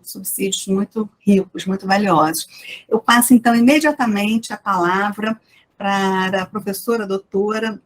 subsídios muito ricos, muito valiosos. Eu passo, então, imediatamente a palavra para a professora doutora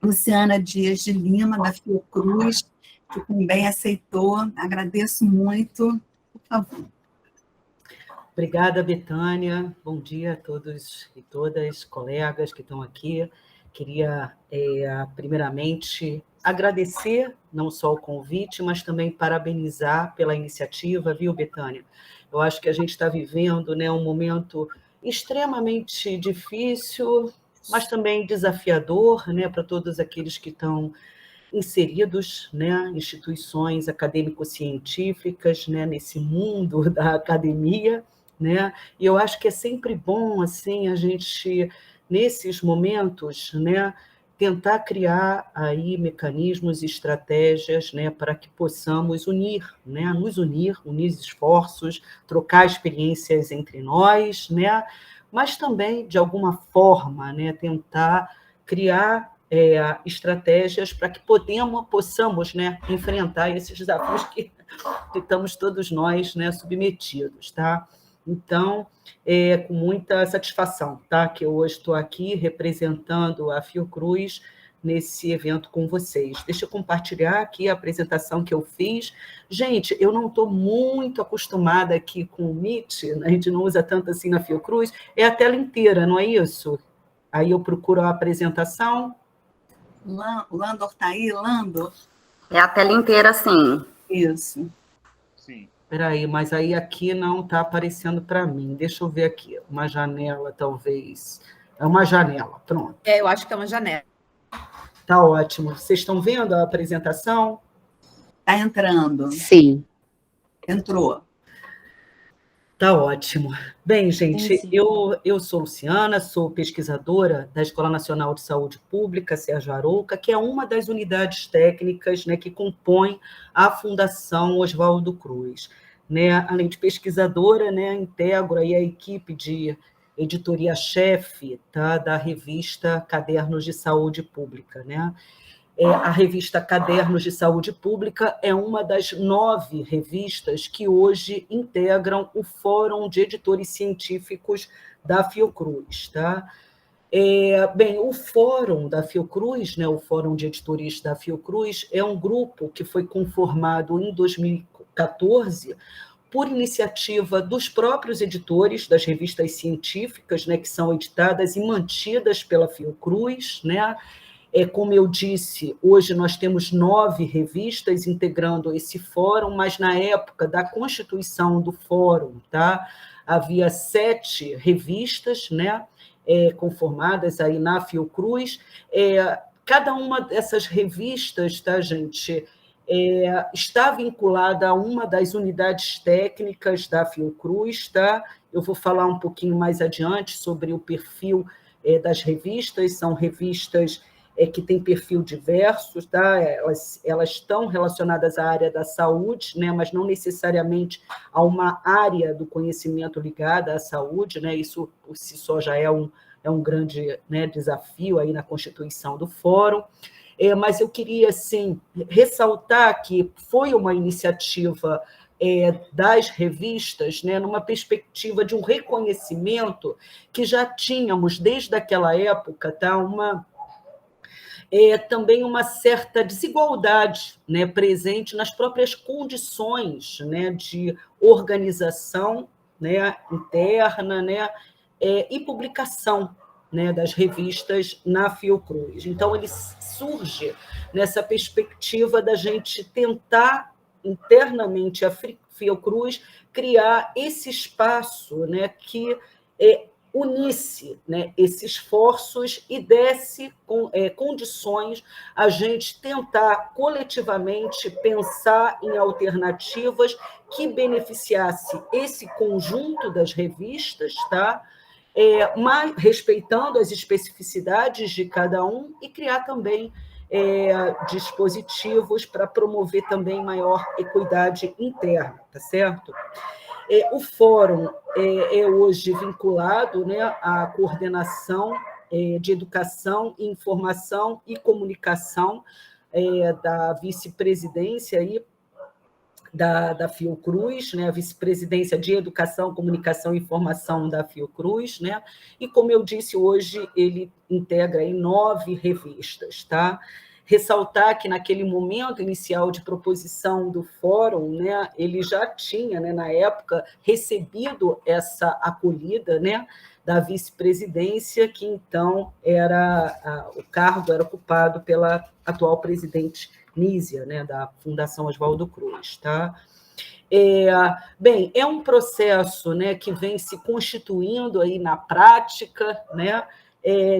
Luciana Dias de Lima, da Fiocruz, que também aceitou. Agradeço muito. Por favor. Obrigada, Betânia. Bom dia a todos e todas, colegas que estão aqui. Queria, primeiramente, agradecer não só o convite, mas também parabenizar pela iniciativa, viu, Betânia? Eu acho que a gente está vivendo, né, um momento extremamente difícil, mas também desafiador, né, para todos aqueles que estão inseridos, né, instituições acadêmico-científicas, né, nesse mundo da academia, né? E eu acho que é sempre bom assim a gente nesses momentos, né, tentar criar aí mecanismos e estratégias, né, para que possamos unir, né, unir esforços, trocar experiências entre nós, né, mas também de alguma forma, né, tentar criar estratégias para que possamos, né, enfrentar esses desafios que estamos todos nós, né, submetidos, tá? Então, é com muita satisfação, tá, que eu hoje estou aqui representando a Fiocruz nesse evento com vocês. Deixa eu compartilhar aqui a apresentação que eu fiz. Gente, eu não estou muito acostumada aqui com o Meet, a gente não usa tanto assim na Fiocruz, é a tela inteira, não é isso? Aí eu procuro a apresentação. Landor está aí, Landor? É a tela inteira, sim. Isso. Sim. Espera aí, mas aí aqui não está aparecendo para mim. Deixa eu ver aqui. Uma janela, talvez. É uma janela, pronto. Eu acho que é uma janela. Tá ótimo. Vocês estão vendo a apresentação? Está entrando. Sim. Entrou. Tá ótimo. Bem, gente, Sim. eu sou Luciana, sou pesquisadora da Escola Nacional de Saúde Pública, Sérgio Arouca, que é uma das unidades técnicas, né, que compõem a Fundação Oswaldo Cruz. Né? Além de pesquisadora, né, integro aí a equipe de editoria-chefe, tá, da revista Cadernos de Saúde Pública, né? A revista Cadernos de Saúde Pública é uma das 9 revistas que hoje integram o Fórum de Editores Científicos da Fiocruz. Tá? Bem, o Fórum da Fiocruz, né, o Fórum de Editores da Fiocruz, é um grupo que foi conformado em 2014 por iniciativa dos próprios editores das revistas científicas, né, que são editadas e mantidas pela Fiocruz, né? Como eu disse, hoje nós temos 9 revistas integrando esse fórum, mas na época da constituição do fórum, tá, havia 7 revistas, né, conformadas aí na Fiocruz. Cada uma dessas revistas, tá, gente, está vinculada a uma das unidades técnicas da Fiocruz, tá? Eu vou falar um pouquinho mais adiante sobre o perfil das revistas. São revistas que têm perfil diverso, tá? Elas estão relacionadas à área da saúde, né? Mas não necessariamente a uma área do conhecimento ligada à saúde, né? Isso por si só já é um grande, né, desafio aí na constituição do fórum. Mas eu queria, assim, ressaltar que foi uma iniciativa das revistas, né, numa perspectiva de um reconhecimento que já tínhamos desde aquela época, tá, também uma certa desigualdade, né, presente nas próprias condições, né, de organização, né, interna, né, e publicação, né, das revistas na Fiocruz. Então, ele surge nessa perspectiva da gente tentar, internamente, a Fiocruz, criar esse espaço, né, que unisse, né, esses esforços e desse condições a gente tentar coletivamente pensar em alternativas que beneficiasse esse conjunto das revistas, tá? Mas respeitando as especificidades de cada um e criar também dispositivos para promover também maior equidade interna, tá certo? O fórum é hoje vinculado, né, à coordenação de educação, informação e comunicação da vice-presidência aí, da Fiocruz, né, a vice-presidência de Educação, Comunicação e Informação da Fiocruz, né, e, como eu disse, hoje ele integra aí 9 revistas, tá? Ressaltar que, naquele momento inicial de proposição do fórum, né, ele já tinha, né, na época, recebido essa acolhida, né, da vice-presidência, que então o cargo era ocupado pela atual presidente Nízia, né, da Fundação Oswaldo Cruz. Tá? Bem, é um processo, né, que vem se constituindo aí na prática, né,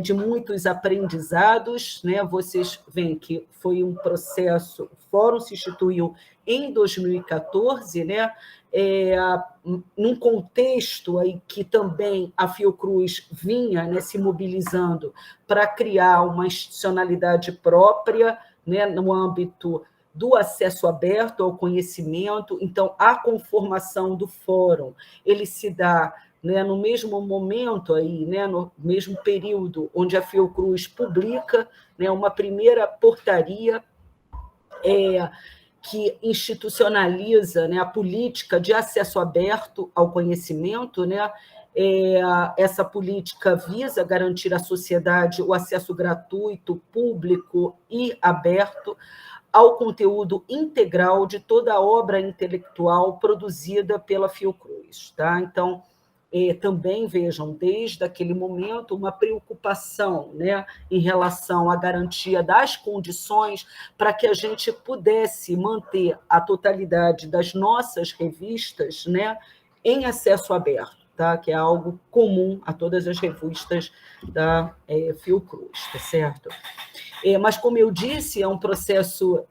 de muitos aprendizados, né? Vocês veem que foi um processo, o fórum se instituiu em 2014, né? Num contexto aí que também a Fiocruz vinha, né, se mobilizando para criar uma institucionalidade própria, né, no âmbito do acesso aberto ao conhecimento. Então, a conformação do fórum, ele se dá, né, no mesmo momento, aí, né, no mesmo período onde a Fiocruz publica, né, uma primeira portaria que institucionaliza, né, a política de acesso aberto ao conhecimento, né? Essa política visa garantir à sociedade o acesso gratuito, público e aberto ao conteúdo integral de toda a obra intelectual produzida pela Fiocruz. Tá? Então, também vejam, desde aquele momento, uma preocupação, né, em relação à garantia das condições para que a gente pudesse manter a totalidade das nossas revistas, né, em acesso aberto, tá? Que é algo comum a todas as revistas da Fiocruz, tá certo? Mas, como eu disse, é um processo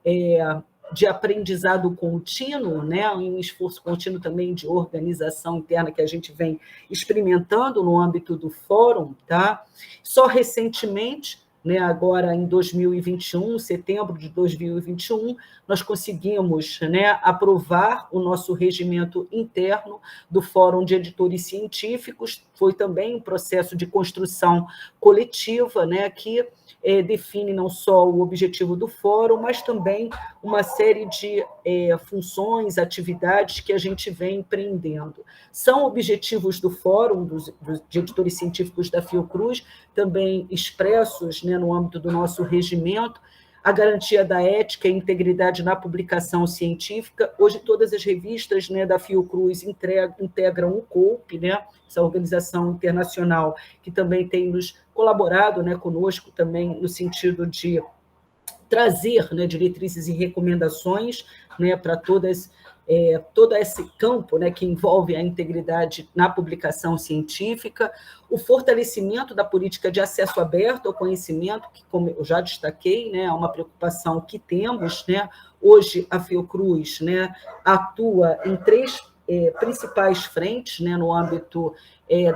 de aprendizado contínuo, né? Um esforço contínuo também de organização interna que a gente vem experimentando no âmbito do fórum. Tá? Só recentemente, né, agora em 2021, setembro de 2021, nós conseguimos, né, aprovar o nosso regimento interno do Fórum de Editores Científicos. Foi também um processo de construção coletiva, né, que define não só o objetivo do fórum, mas também uma série de funções, atividades que a gente vem empreendendo. São objetivos do fórum de editores científicos da Fiocruz, também expressos, né, no âmbito do nosso regimento, a garantia da ética e integridade na publicação científica. Hoje, todas as revistas, né, da Fiocruz integram o COUP, né, essa organização internacional que também tem nos colaborado, né, conosco também no sentido de trazer, né, diretrizes e recomendações, né, para todo esse campo, né, que envolve a integridade na publicação científica, o fortalecimento da política de acesso aberto ao conhecimento, que, como eu já destaquei, né, é uma preocupação que temos, né. Hoje a Fiocruz, né, atua em 3 principais frentes, né, no âmbito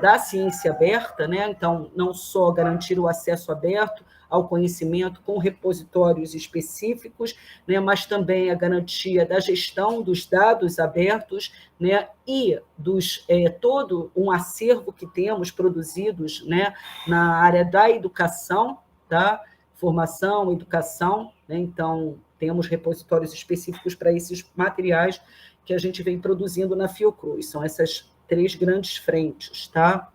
da ciência aberta, né. Então, não só garantir o acesso aberto ao conhecimento com repositórios específicos, né, mas também a garantia da gestão dos dados abertos, né, e todo um acervo que temos produzidos, né, na área da educação, tá? Formação, educação, né? Então, temos repositórios específicos para esses materiais que a gente vem produzindo na Fiocruz. São essas 3 grandes frentes, tá?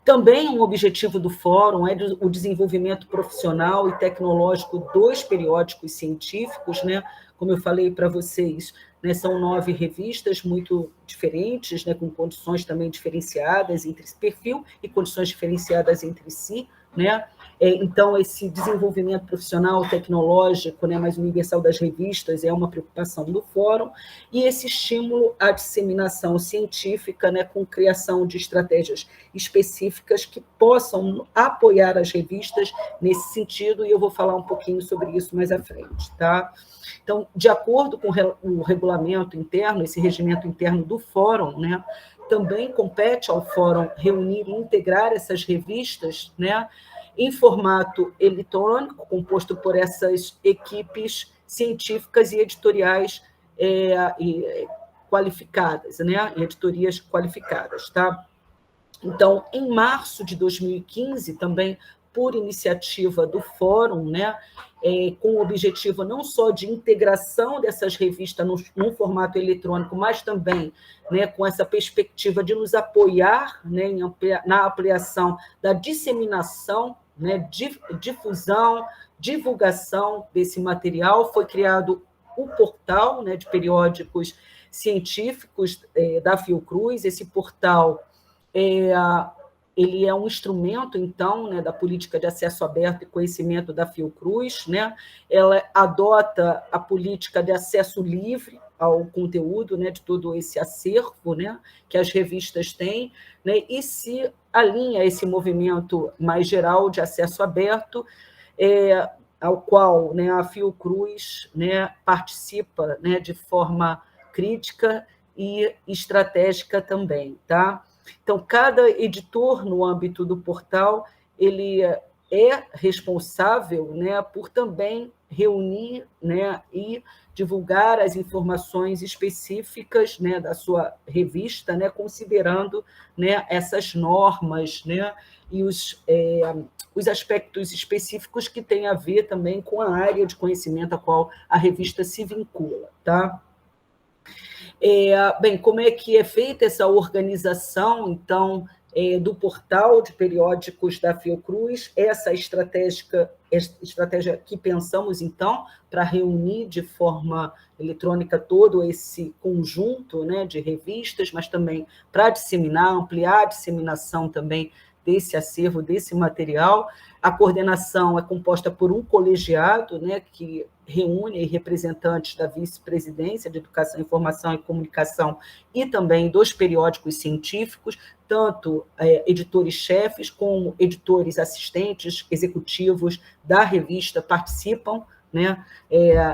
Também um objetivo do fórum é o desenvolvimento profissional e tecnológico dos periódicos científicos, né? Como eu falei para vocês, né, são 9 revistas muito diferentes, né, com condições também diferenciadas entre esse perfil e condições diferenciadas entre si, né? Então, esse desenvolvimento profissional, tecnológico, né, mais universal das revistas é uma preocupação do fórum, e esse estímulo à disseminação científica, né, com criação de estratégias específicas que possam apoiar as revistas nesse sentido, e eu vou falar um pouquinho sobre isso mais à frente. Tá? Então, de acordo com o regulamento interno, esse regimento interno do fórum, né, também compete ao fórum reunir e integrar essas revistas, né, em formato eletrônico, composto por essas equipes científicas e editoriais qualificadas, né, editorias qualificadas. Tá? Então, em março de 2015, também por iniciativa do Fórum, né, com o objetivo não só de integração dessas revistas num formato eletrônico, mas também, né, com essa perspectiva de nos apoiar, né, na ampliação da disseminação, né, difusão, divulgação desse material. Foi criado o portal, né, de periódicos científicos da Fiocruz. Esse portal ele é um instrumento, então, né, da política de acesso aberto e conhecimento da Fiocruz, né? Ela adota a política de acesso livre ao conteúdo, né, de todo esse acervo, né, que as revistas têm, né, e se alinha a esse movimento mais geral de acesso aberto, ao qual, né, a Fiocruz, né, participa, né, de forma crítica e estratégica também, tá? Então, cada editor, no âmbito do portal, ele é responsável, né, por também reunir, né, e divulgar as informações específicas, né, da sua revista, né, considerando, né, essas normas, né, e os aspectos específicos que têm a ver também com a área de conhecimento a qual a revista se vincula, tá? Bem, como é que é feita essa organização, então, do portal de periódicos da Fiocruz? Essa estratégia que pensamos, então, para reunir de forma eletrônica todo esse conjunto, né, de revistas, mas também para disseminar, ampliar a disseminação também desse acervo, desse material. A coordenação é composta por um colegiado, né, que reúne representantes da Vice-Presidência de Educação, Informação e Comunicação e também dos periódicos científicos, tanto editores-chefes como editores assistentes executivos da revista participam, né,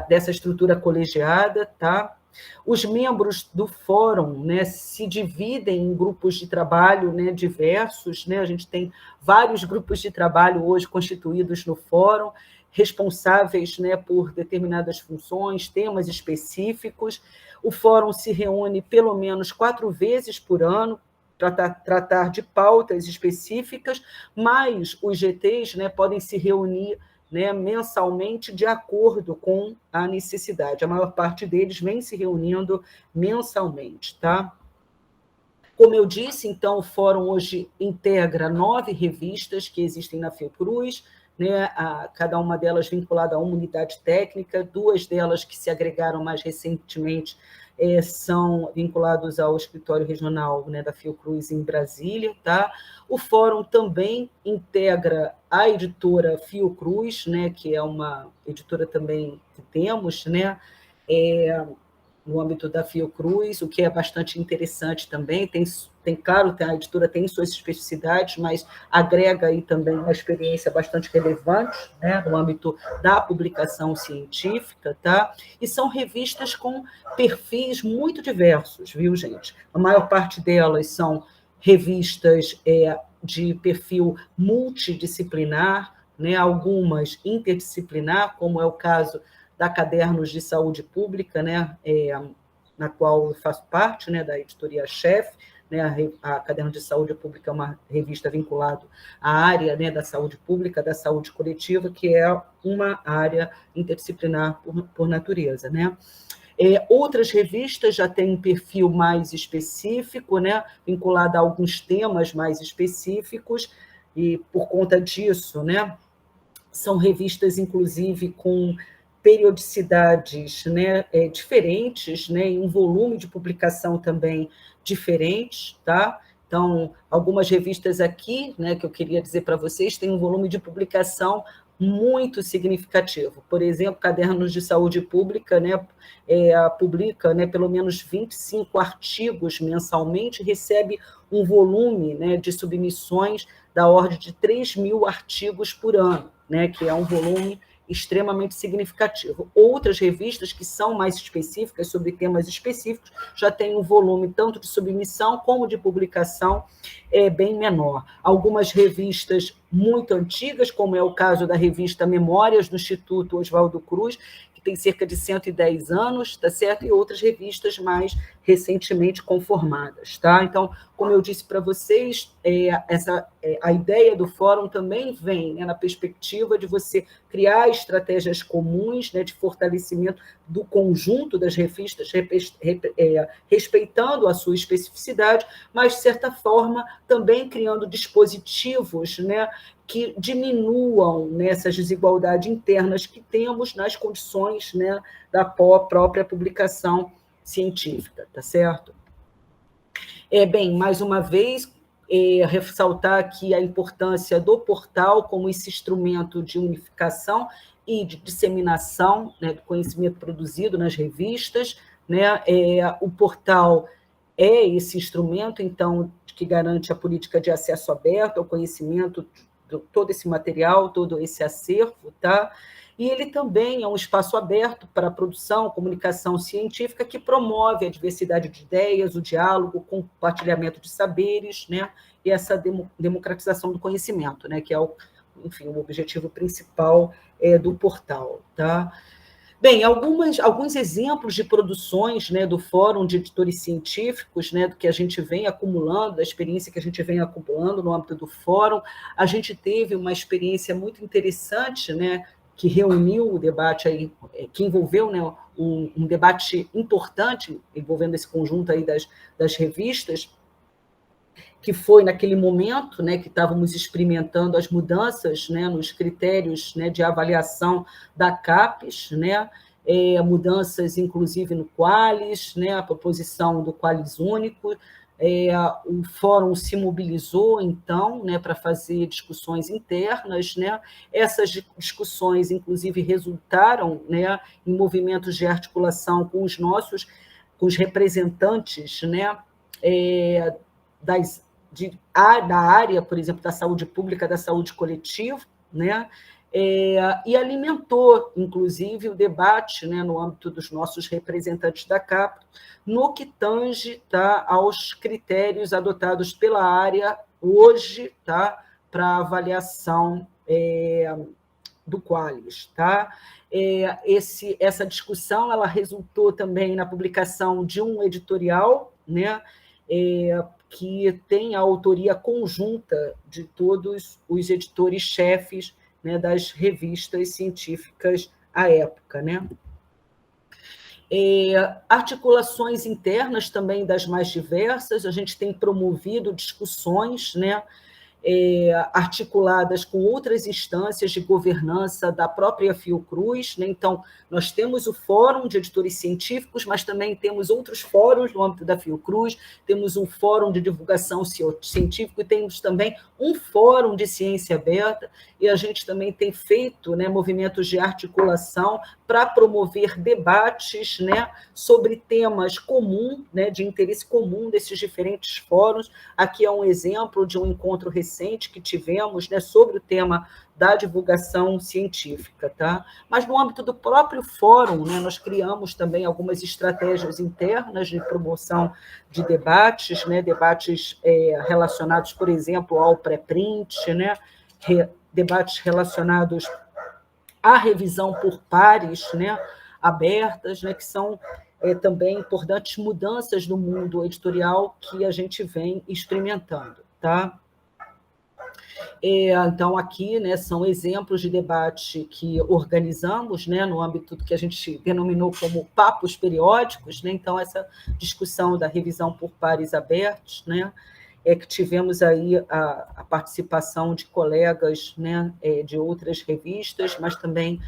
dessa estrutura colegiada, tá? Os membros do fórum, né, se dividem em grupos de trabalho, né, diversos, né? A gente tem vários grupos de trabalho hoje constituídos no fórum, responsáveis, né, por determinadas funções, temas específicos. O fórum se reúne pelo menos 4 vezes por ano para tratar de pautas específicas, mas os GTs, né, podem se reunir, né, mensalmente de acordo com a necessidade. A maior parte deles vem se reunindo mensalmente, tá? Como eu disse, então, o fórum hoje integra 9 revistas que existem na Fiocruz, né, cada uma delas vinculada a uma unidade técnica, 2 delas que se agregaram mais recentemente são vinculados ao escritório regional, né, da Fiocruz em Brasília, tá? O fórum também integra a editora Fiocruz, né, que é uma editora também que temos, né, no âmbito da Fiocruz, o que é bastante interessante também. Claro, a editora tem suas especificidades, mas agrega aí também uma experiência bastante relevante, né, no âmbito da publicação científica, tá? E são revistas com perfis muito diversos, viu, gente? A maior parte delas são revistas de perfil multidisciplinar, né, algumas interdisciplinar, como é o caso da Cadernos de Saúde Pública, né, na qual eu faço parte, né, da editoria-chefe, né, a Cadernos de Saúde Pública é uma revista vinculada à área, né, da saúde pública, da saúde coletiva, que é uma área interdisciplinar por natureza, né. Outras revistas já têm um perfil mais específico, né, vinculado a alguns temas mais específicos, e por conta disso, né, são revistas, inclusive, com periodicidades, né, diferentes, né, e um volume de publicação também diferente, tá? Então, algumas revistas aqui, né, que eu queria dizer para vocês, têm um volume de publicação muito significativo. Por exemplo, Cadernos de Saúde Pública, né, publica, né, pelo menos 25 artigos mensalmente, recebe um volume, né, de submissões da ordem de 3.000 artigos por ano, né, que é um volume extremamente significativo. Outras revistas que são mais específicas, sobre temas específicos, já têm um volume tanto de submissão como de publicação bem menor. Algumas revistas muito antigas, como é o caso da revista Memórias do Instituto Oswaldo Cruz, que tem cerca de 110 anos, tá certo? E outras revistas mais recentemente conformadas, tá? Então, como eu disse para vocês, a ideia do fórum também vem, né, na perspectiva de você criar estratégias comuns, né, de fortalecimento do conjunto das revistas, respeitando a sua especificidade, mas, de certa forma, também criando dispositivos, né, que diminuam, né, essas desigualdades internas que temos nas condições, né, da própria publicação científica, tá certo? Bem, mais uma vez, ressaltar aqui a importância do portal como esse instrumento de unificação e de disseminação, né, do conhecimento produzido nas revistas, né? O portal é esse instrumento, então, que garante a política de acesso aberto ao conhecimento, todo esse material, todo esse acervo, tá? E ele também é um espaço aberto para a produção, comunicação científica que promove a diversidade de ideias, o diálogo, o compartilhamento de saberes, né? E essa democratização do conhecimento, né? Que é enfim, o objetivo principal do portal, tá? Bem, alguns exemplos de produções, né, do Fórum de Editores Científicos, né, do que a gente vem acumulando, da experiência que a gente vem acumulando no âmbito do Fórum. A gente teve uma experiência muito interessante, né, que reuniu o debate aí, que envolveu, né, um debate importante envolvendo esse conjunto aí das revistas, que foi naquele momento, né, que estávamos experimentando as mudanças, né, nos critérios, né, de avaliação da CAPES, né, mudanças, inclusive, no Qualis, né, a proposição do Qualis único. O fórum se mobilizou, então, né, para fazer discussões internas, né. Essas discussões, inclusive, resultaram, né, em movimentos de articulação com os representantes, né, da área, por exemplo, da saúde pública, da saúde coletiva, né? E alimentou, inclusive, o debate, né, no âmbito dos nossos representantes da CAPES, no que tange, tá, aos critérios adotados pela área hoje, tá, para avaliação do Qualis, tá? Essa discussão ela resultou também na publicação de um editorial, né, que tem a autoria conjunta de todos os editores-chefes, né, das revistas científicas à época, né? Articulações internas também das mais diversas, a gente tem promovido discussões, né, articuladas com outras instâncias de governança da própria Fiocruz, né? Então, nós temos o Fórum de Editores Científicos, mas também temos outros fóruns no âmbito da Fiocruz, temos um fórum de divulgação científica e temos também um fórum de ciência aberta, e a gente também tem feito, né, movimentos de articulação para promover debates, né, sobre temas comuns, né, de interesse comum desses diferentes fóruns. Aqui é um exemplo de um encontro recente que tivemos, né, sobre o tema da divulgação científica, tá? Mas no âmbito do próprio fórum, né, nós criamos também algumas estratégias internas de promoção de debates, né, debates relacionados, por exemplo, ao pré-print, né, debates relacionados à revisão por pares, né, abertas, né, que são também importantes mudanças no mundo editorial que a gente vem experimentando, tá? Então, aqui, né, são exemplos de debate que organizamos, né, no âmbito do que a gente denominou como papos periódicos, né? Então, essa discussão da revisão por pares abertos, né, que tivemos aí a participação de colegas, né, de outras revistas, mas também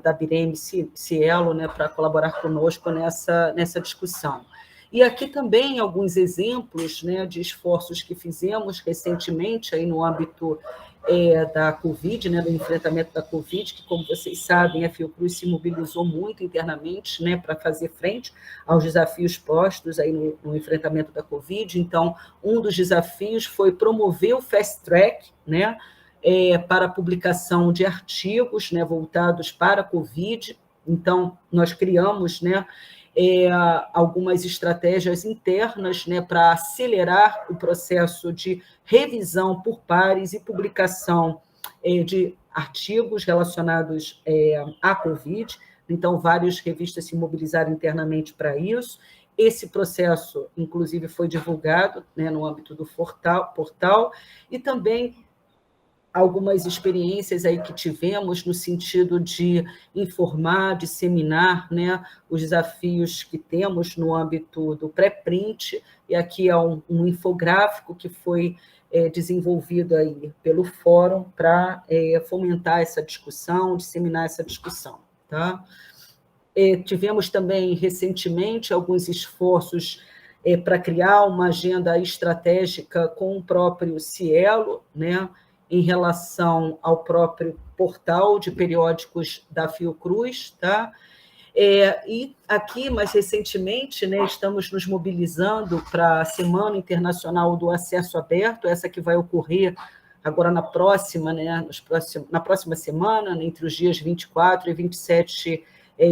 da Bireme Cielo, né, para colaborar conosco nessa discussão. E aqui também alguns exemplos, né, de esforços que fizemos recentemente aí no âmbito da Covid, né, do enfrentamento da Covid, que, como vocês sabem, a Fiocruz se mobilizou muito internamente, né, para fazer frente aos desafios postos aí no enfrentamento da Covid. Então, um dos desafios foi promover o Fast Track, né, para a publicação de artigos, né, voltados para a Covid. Então, nós criamos, né, algumas estratégias internas, né, para acelerar o processo de revisão por pares e publicação de artigos relacionados à Covid. Então, várias revistas se mobilizaram internamente para isso, Esse processo, inclusive, foi divulgado, né, no âmbito do portal, e também algumas experiências aí que tivemos no sentido de informar, disseminar, né, os desafios que temos no âmbito do pré-print, e aqui é um infográfico que foi desenvolvido aí pelo fórum para fomentar essa discussão, disseminar essa discussão. Tá? Tivemos também, recentemente, alguns esforços para criar uma agenda estratégica com o próprio Cielo, né, em relação ao próprio portal de periódicos da Fiocruz, tá? E aqui, mais recentemente, né, estamos nos mobilizando para a Semana Internacional do Acesso Aberto, essa que vai ocorrer agora na próxima, né, na próxima semana, né, entre os dias 24 e 27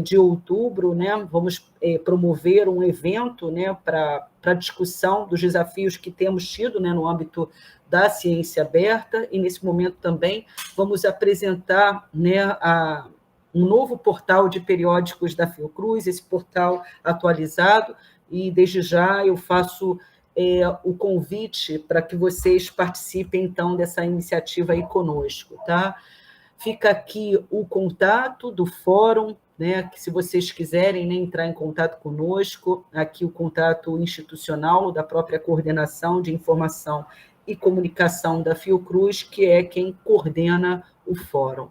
de outubro, né, vamos promover um evento, né, para discussão dos desafios que temos tido, né, no âmbito da ciência aberta, e nesse momento também vamos apresentar, né, um novo portal de periódicos da Fiocruz, esse portal atualizado, e desde já eu faço o convite para que vocês participem, então, dessa iniciativa aí conosco, tá? Fica aqui o contato do fórum, né, que se vocês quiserem, né, entrar em contato conosco, aqui o contato institucional da própria Coordenação de Informação e Comunicação da Fiocruz, que é quem coordena o fórum.